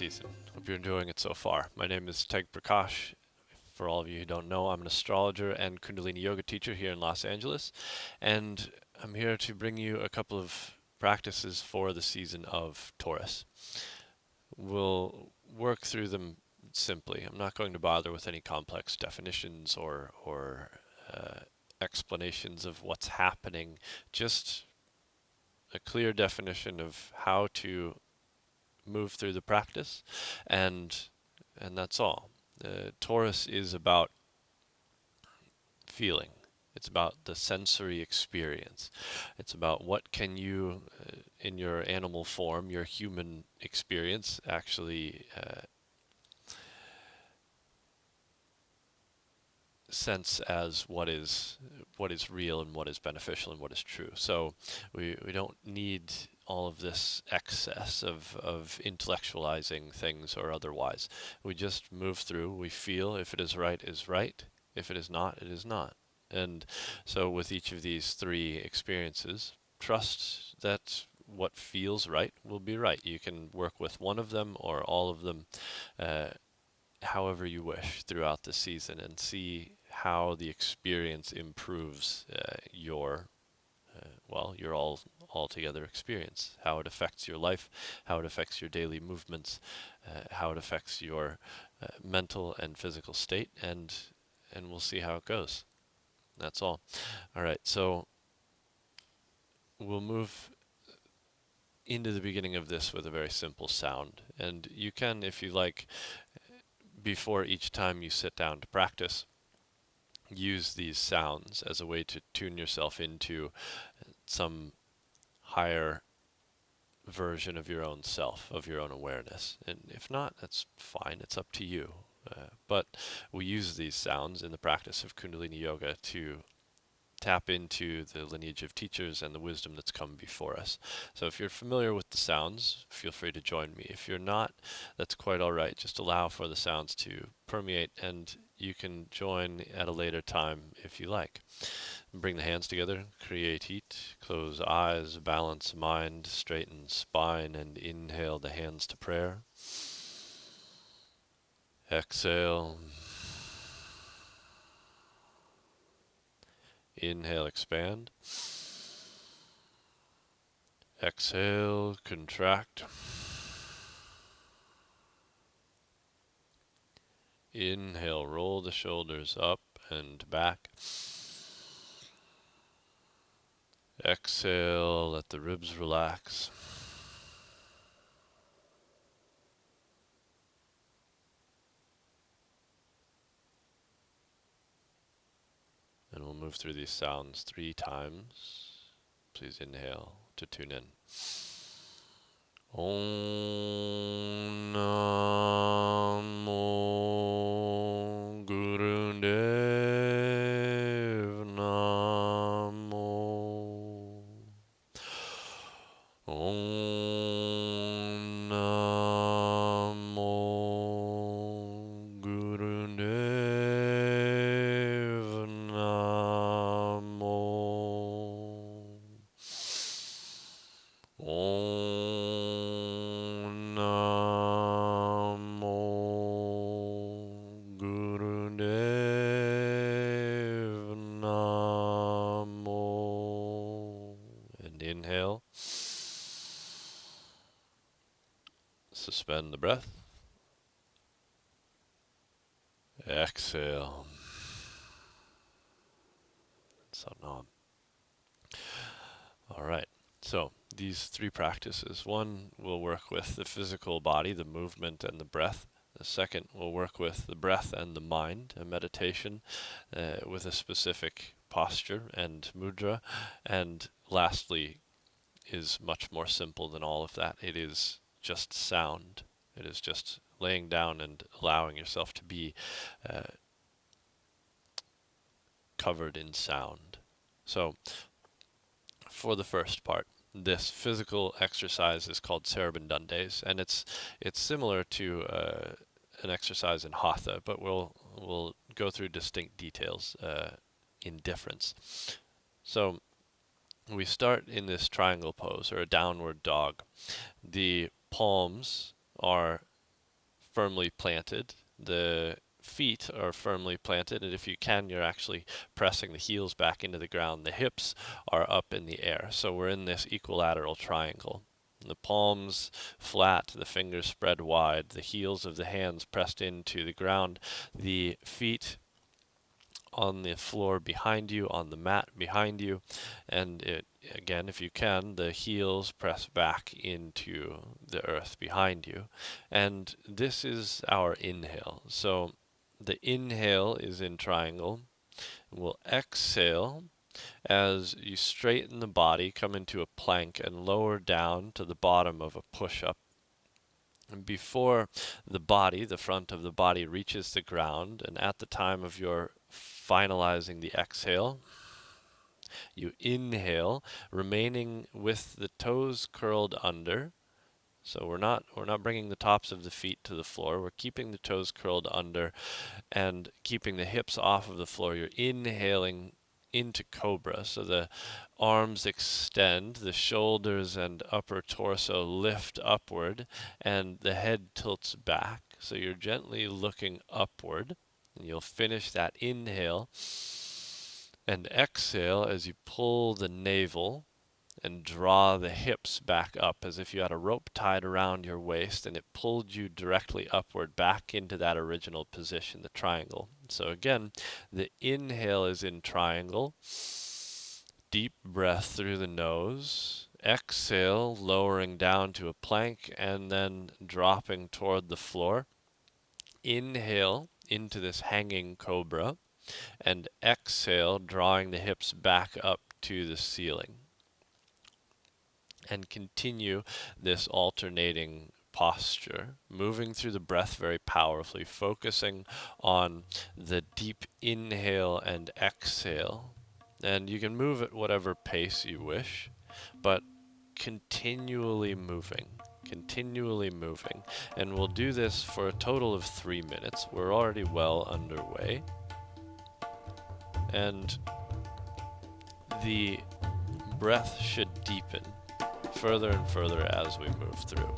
season. Hope you're enjoying it so far. My name is Teg Prakash. For all of you who don't know, I'm an astrologer and Kundalini yoga teacher here in Los Angeles, and I'm here to bring you a couple of practices for the season of Taurus. We'll work through them simply. I'm not going to bother with any complex definitions or explanations of what's happening, just a clear definition of how to move through the practice, and that's all. Taurus is about feeling. It's about the sensory experience. It's about what can you, in your animal form, your human experience, actually sense as what is real and what is beneficial and what is true. So we don't need all of this excess of intellectualizing things or otherwise. We just move through, we feel if it is right, if it is not, it is not. And so with each of these three experiences, trust that what feels right will be right. You can work with one of them or all of them, however you wish throughout the season, and see how the experience improves your altogether experience, how it affects your life, how it affects your daily movements, how it affects your mental and physical state, and we'll see how it goes. That's all. All right, so we'll move into the beginning of this with a very simple sound, and you can, if you like, before each time you sit down to practice, use these sounds as a way to tune yourself into some higher version of your own self, of your own awareness. And if not, that's fine, it's up to you. But we use these sounds in the practice of Kundalini Yoga to tap into the lineage of teachers and the wisdom that's come before us. So if you're familiar with the sounds, feel free to join me. If you're not, that's quite all right. Just allow for the sounds to permeate, and you can join at a later time if you like. Bring the hands together, create heat, close eyes, balance mind, straighten spine, and inhale the hands to prayer. Exhale. Inhale, expand. Exhale, contract. Inhale, roll the shoulders up and back. Exhale, let the ribs relax. And we'll move through these sounds 3 times. Please inhale to tune in. Om Namo Guru Dev Namo. Om Namo Guru Dev Namo. Om Namo Guru Dev Namo. And inhale. Suspend the breath. Exhale. Satnam. All right. So these 3 practices. One will work with the physical body, the movement and the breath. The second will work with the breath and the mind, a meditation with a specific posture and mudra. And lastly is much more simple than all of that. It is just sound. It is just laying down and allowing yourself to be covered in sound. So for the first part, this physical exercise is called Sarabandundes, and it's similar to an exercise in Hatha, but we'll go through distinct details in difference. So we start in this triangle pose, or a downward dog. The palms are firmly planted. The feet are firmly planted, and if you can, you're actually pressing the heels back into the ground. The hips are up in the air. So we're in this equilateral triangle. The palms flat, the fingers spread wide, the heels of the hands pressed into the ground, the feet on the floor behind you, on the mat behind you, and again, if you can, the heels press back into the earth behind you. And this is our inhale. So the inhale is in triangle. We'll exhale as you straighten the body, come into a plank, and lower down to the bottom of a push-up. And before the body, the front of the body, reaches the ground, and at the time of your finalizing the exhale, you inhale, remaining with the toes curled under. So we're not bringing the tops of the feet to the floor. We're keeping the toes curled under and keeping the hips off of the floor. You're inhaling into cobra. So the arms extend, the shoulders and upper torso lift upward, and the head tilts back. So you're gently looking upward, and you'll finish that inhale and exhale as you pull the navel and draw the hips back up as if you had a rope tied around your waist and it pulled you directly upward back into that original position, the triangle. So again, the inhale is in triangle. Deep breath through the nose. Exhale, lowering down to a plank and then dropping toward the floor. Inhale into this hanging cobra, and exhale, drawing the hips back up to the ceiling. And continue this alternating posture, moving through the breath very powerfully, focusing on the deep inhale and exhale. And you can move at whatever pace you wish, but continually moving. And we'll do this for a total of 3 minutes. We're already well underway. And the breath should deepen further and further as we move through.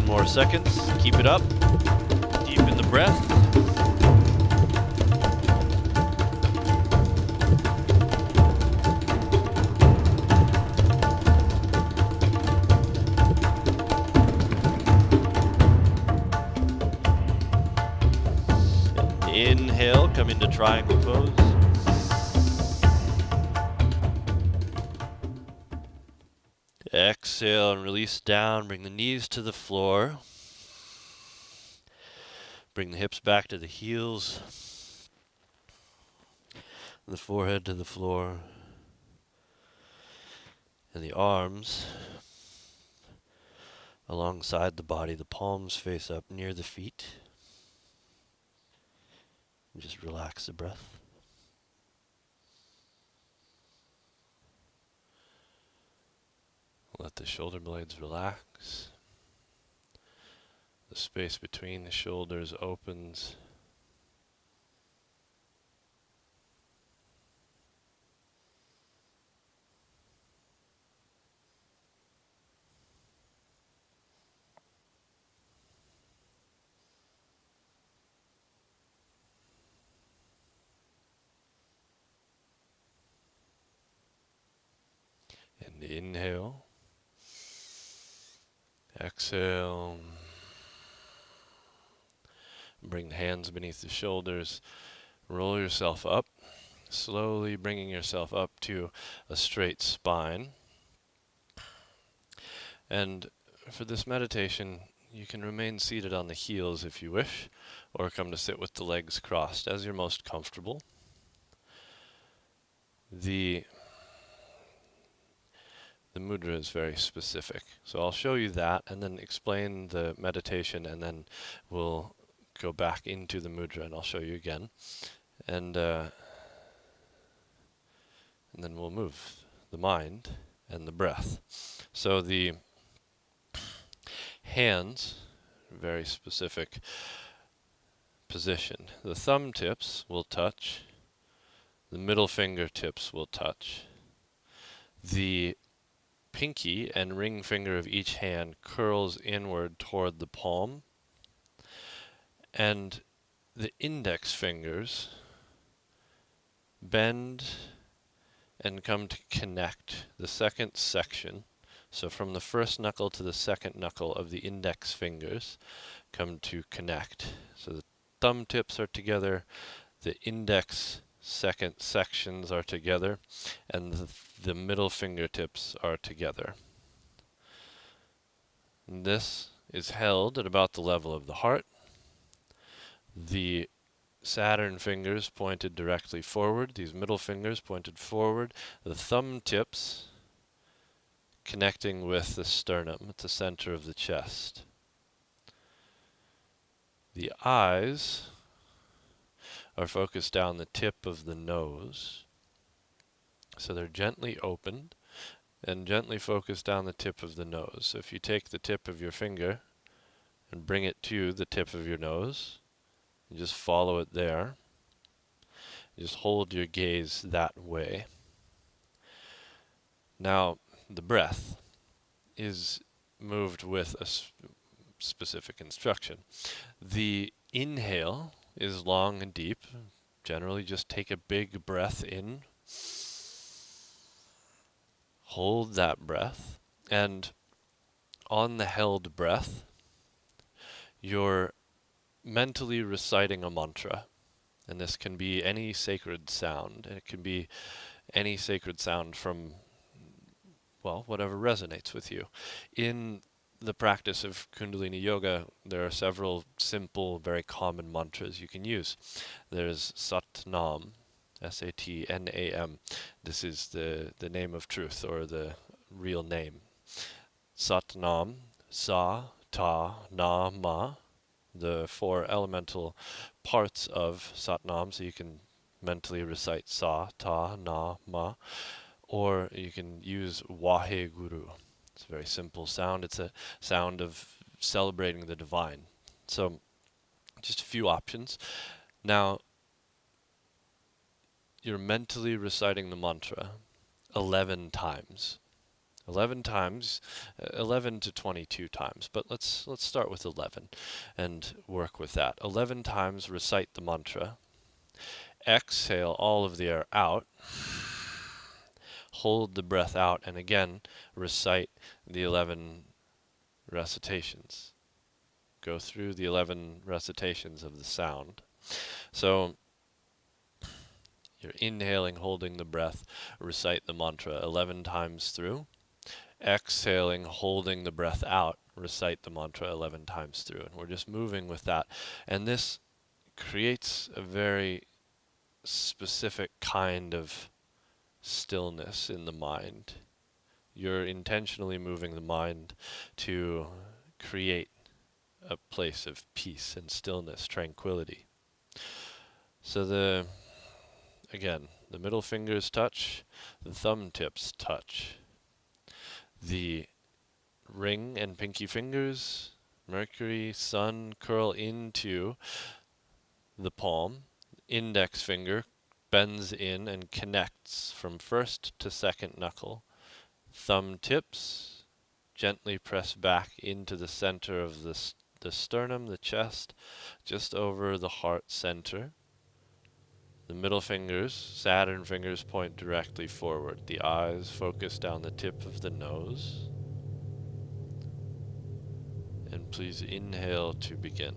More seconds. Keep it up. Deepen the breath. Inhale, come into triangle pose. Exhale and release down. Bring the knees to the floor. Bring the hips back to the heels. The forehead to the floor. And the arms alongside the body, the palms face up near the feet. And just relax the breath. Let the shoulder blades relax. The space between the shoulders opens. And inhale. Exhale. Bring the hands beneath the shoulders. Roll yourself up, slowly bringing yourself up to a straight spine. And for this meditation, you can remain seated on the heels if you wish, or come to sit with the legs crossed as you're most comfortable. The mudra is very specific, so I'll show you that and then explain the meditation, and then we'll go back into the mudra and I'll show you again. And then we'll move the mind and the breath. So the hands, very specific position. The thumb tips will touch. The middle fingertips will touch. The pinky and ring finger of each hand curls inward toward the palm. And the index fingers bend and come to connect the second section. So from the first knuckle to the second knuckle of the index fingers come to connect. So the thumb tips are together, the index second sections are together, and the middle fingertips are together. And this is held at about the level of the heart. The Saturn fingers pointed directly forward, these middle fingers pointed forward, the thumb tips connecting with the sternum at the center of the chest. The eyes are focused down the tip of the nose, so they're gently opened and gently focused down the tip of the nose. So if you take the tip of your finger and bring it to the tip of your nose, and just follow it there. Just hold your gaze that way. Now, the breath is moved with a specific instruction. The inhale is long and deep. Generally, just take a big breath in. Hold that breath. And on the held breath, you're mentally reciting a mantra, and this can be any sacred sound, and it can be any sacred sound from, well, whatever resonates with you. In the practice of Kundalini Yoga, there are several simple, very common mantras you can use. There's Sat Nam, S-A-T-N-A-M. This is the name of truth, or the real name. Sat Nam, Sa, Ta, Na, Ma. The four elemental parts of Satnam, so you can mentally recite Sa, Ta, Na, Ma, or you can use Wahe Guru. It's a very simple sound. It's a sound of celebrating the divine. So, just a few options. Now, you're mentally reciting the mantra 11 times. 11 times, 11 to 22 times, but let's start with 11 and work with that. 11 times recite the mantra. Exhale all of the air out. Hold the breath out, and again recite the 11 recitations. Go through the 11 recitations of the sound. So you're inhaling, holding the breath, recite the mantra 11 times through. Exhaling, holding the breath out, recite the mantra 11 times through. And we're just moving with that. And this creates a very specific kind of stillness in the mind. You're intentionally moving the mind to create a place of peace and stillness, tranquility. So again, the middle fingers touch, the thumb tips touch. The ring and pinky fingers, Mercury, Sun, curl into the palm. Index finger bends in and connects from first to second knuckle. Thumb tips gently press back into the center of the sternum, the chest, just over the heart center. The middle fingers, Saturn fingers, point directly forward. The eyes focus down the tip of the nose. And please inhale to begin.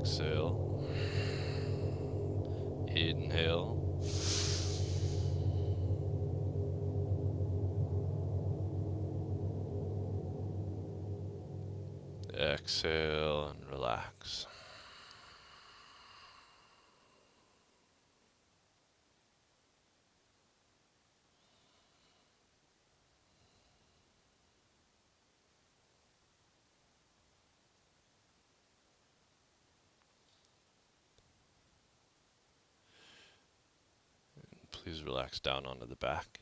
Exhale. Inhale. Exhale and relax. Please relax down onto the back.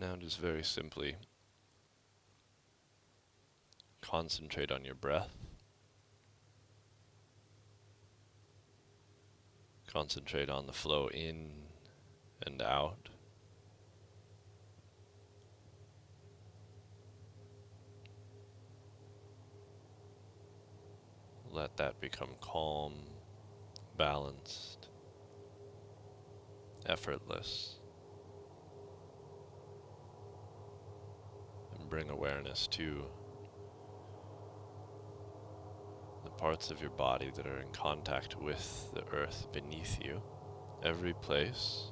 Now just very simply concentrate on your breath. Concentrate on the flow in and out. Let that become calm, balanced, effortless. And bring awareness to the parts of your body that are in contact with the earth beneath you. Every place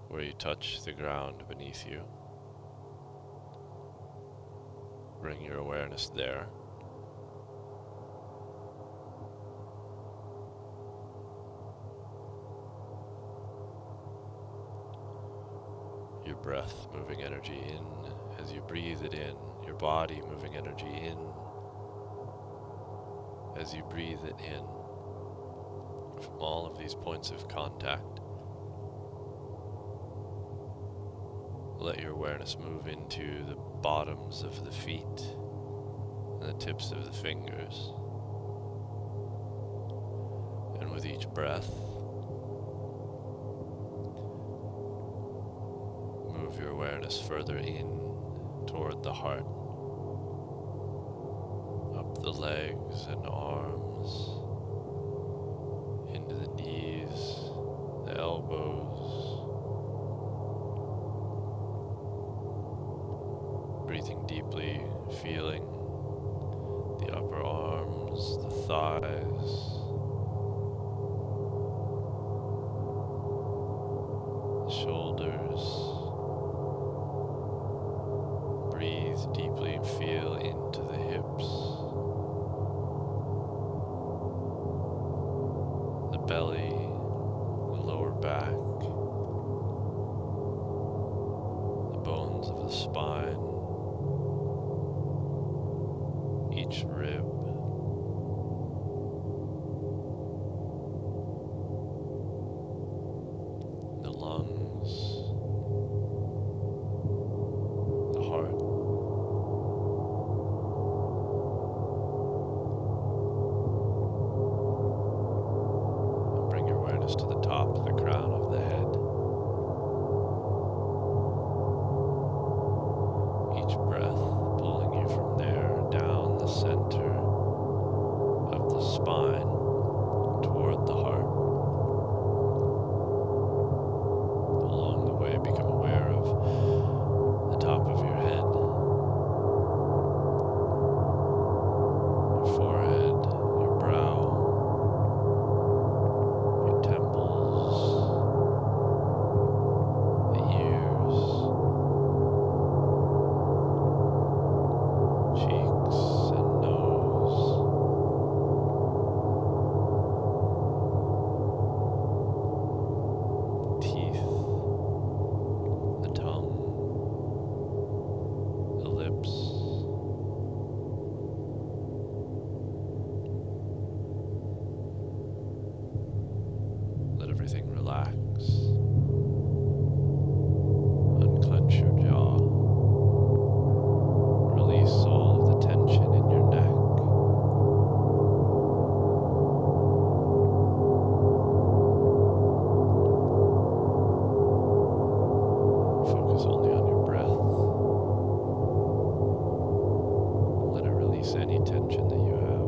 where you touch the ground beneath you. Bring your awareness there. Your breath moving energy in as you breathe it in. Your body moving energy in as you breathe it in. From all of these points of contact, let your awareness move into the bottoms of the feet and the tips of the fingers. And with each breath, move your awareness further in toward the heart, up the legs and arms, into the knees, the elbows, breathing deeply, feeling the upper arms, the thighs, the shoulders. Breathe deeply and feel into the hips, the belly, the lower back, the bones of the spine, each rib, the lungs, the heart. To the top of the crown of the head. Each breath pulling you from there down the center of the spine toward the heart. Along the way, become aware of the top of your head, your forehead, your brow, relax. Unclench your jaw. Release all of the tension in your neck. Focus only on your breath. Let it release any tension that you have.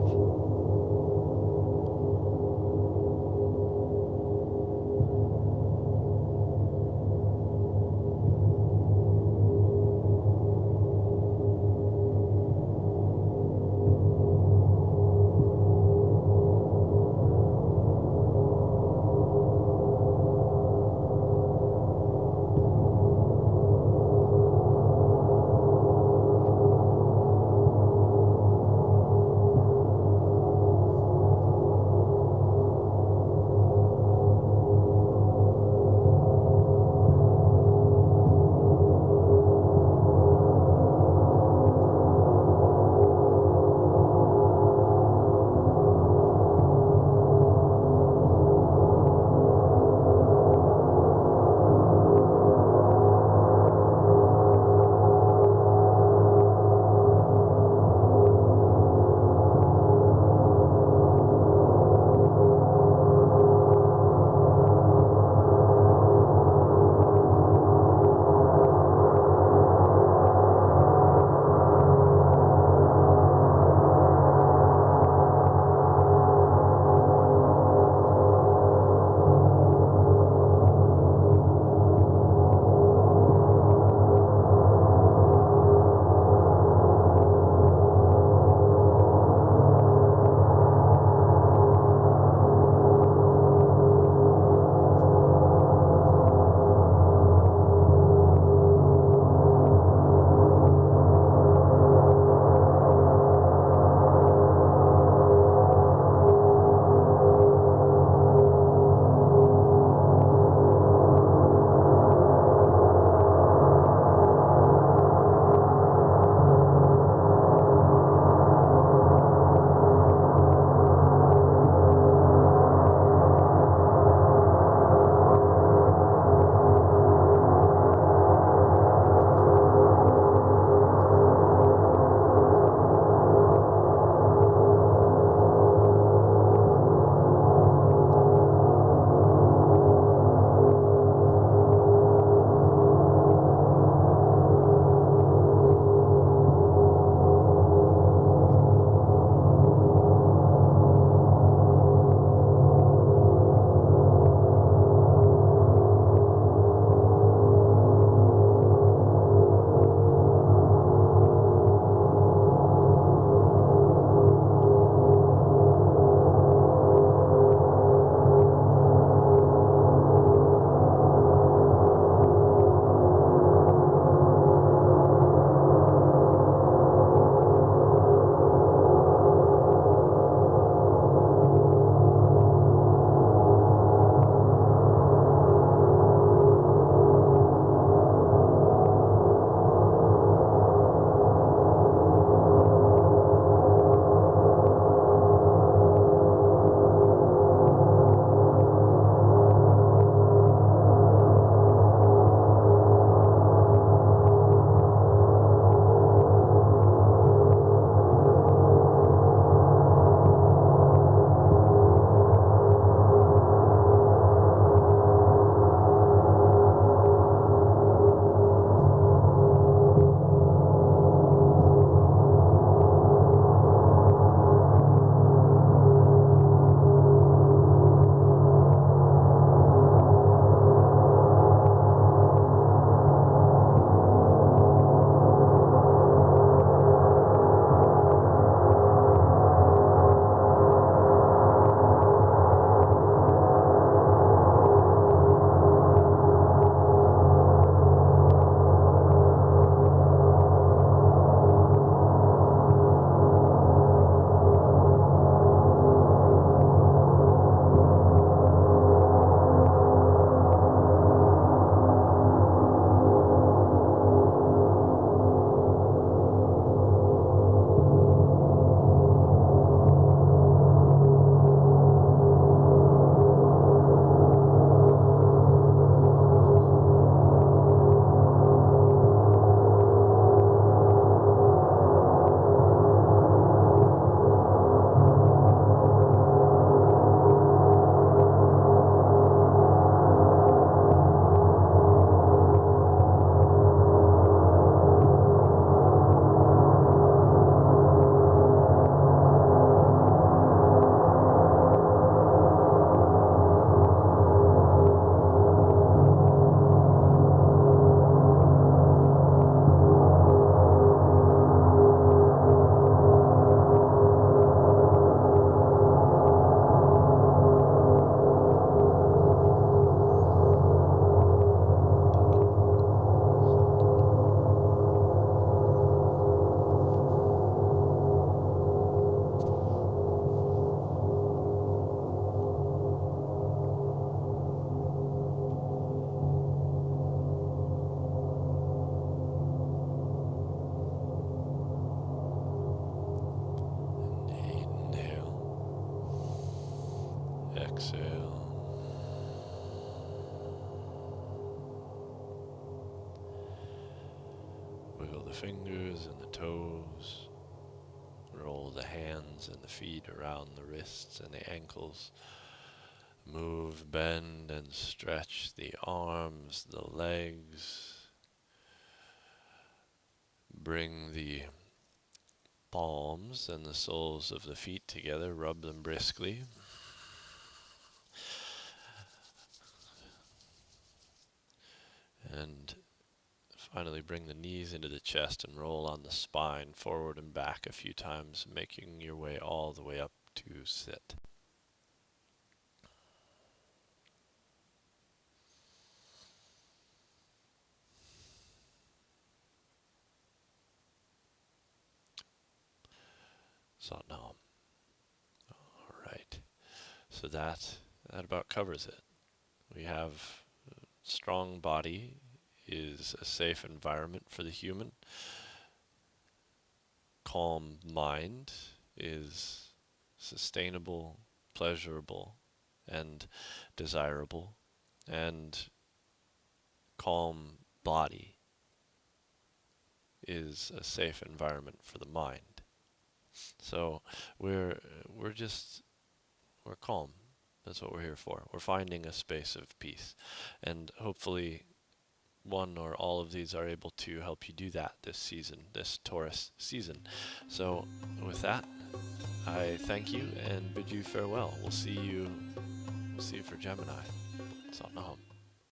Exhale. Wiggle the fingers and the toes. Roll the hands and the feet around the wrists and the ankles. Move, bend, and stretch the arms, the legs. Bring the palms and the soles of the feet together. Rub them briskly. And finally bring the knees into the chest and roll on the spine forward and back a few times, making your way all the way up to sit. Satnam. Alright. So that about covers it. We have a strong body is a safe environment for the human. Calm mind is sustainable, pleasurable, and desirable. And calm body is a safe environment for the mind. So we're calm. That's what we're here for. We're finding a space of peace. And hopefully one or all of these are able to help you do that this season, this Taurus season. So with that, I thank you and bid you farewell. We'll see you for Gemini.